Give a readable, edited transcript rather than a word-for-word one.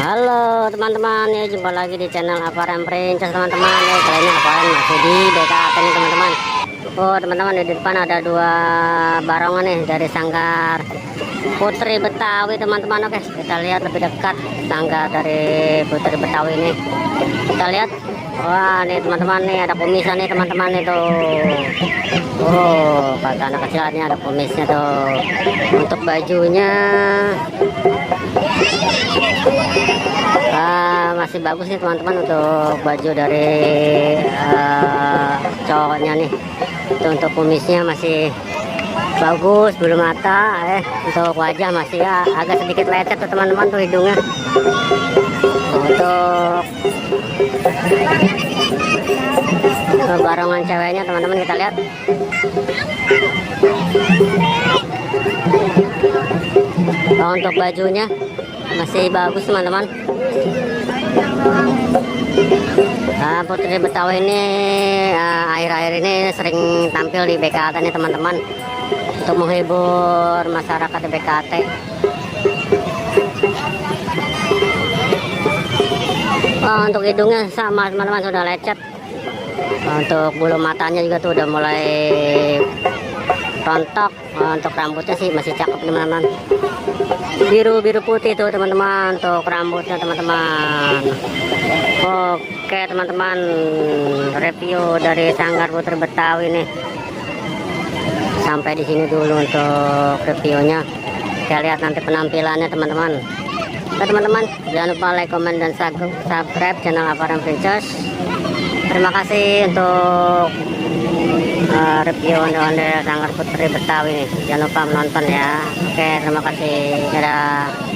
Halo teman-teman, ya jumpa lagi di channel Aparan Princess teman-teman. Ya kali ini Aparan masih di BKT nih teman-teman. Oh teman-teman, di depan ada dua barongan nih dari Sanggar Putri Betawi teman-teman. Oke, kita lihat lebih dekat sanggar dari Putri Betawi ini. Kita lihat, wah nih teman-teman, nih ada kumisnya nih teman-teman itu. Oh, kata anak kecil ini ada kumisnya tuh. Untuk bajunya masih bagus nih teman-teman, untuk baju dari cowoknya nih. Itu untuk kumisnya masih bagus, belum mata. Untuk wajah masih ya agak sedikit lecet tuh teman-teman, tuh hidungnya. Untuk barongan ceweknya teman-teman, kita lihat. Untuk bajunya masih bagus teman-teman. Putri Betawi ini akhir-akhir ini sering tampil di BKT nih teman-teman, untuk menghibur masyarakat di BKT. Untuk hidungnya sama teman-teman, sudah lecet. Untuk bulu matanya juga tuh udah mulai rontok. Untuk rambutnya sih masih cakep teman-teman, biru putih tuh teman-teman untuk rambutnya teman-teman. Oke teman-teman, review dari Sanggar Putri Betawi nih sampai di sini dulu untuk reviewnya. Kita lihat nanti penampilannya teman-teman. Oke teman-teman, jangan lupa like, comment, dan subscribe channel Aparan Princess. Terima kasih untuk review ondel-ondel Sanggar Putri Betawi nih. Jangan lupa menonton ya. Oke, terima kasih. Dadah.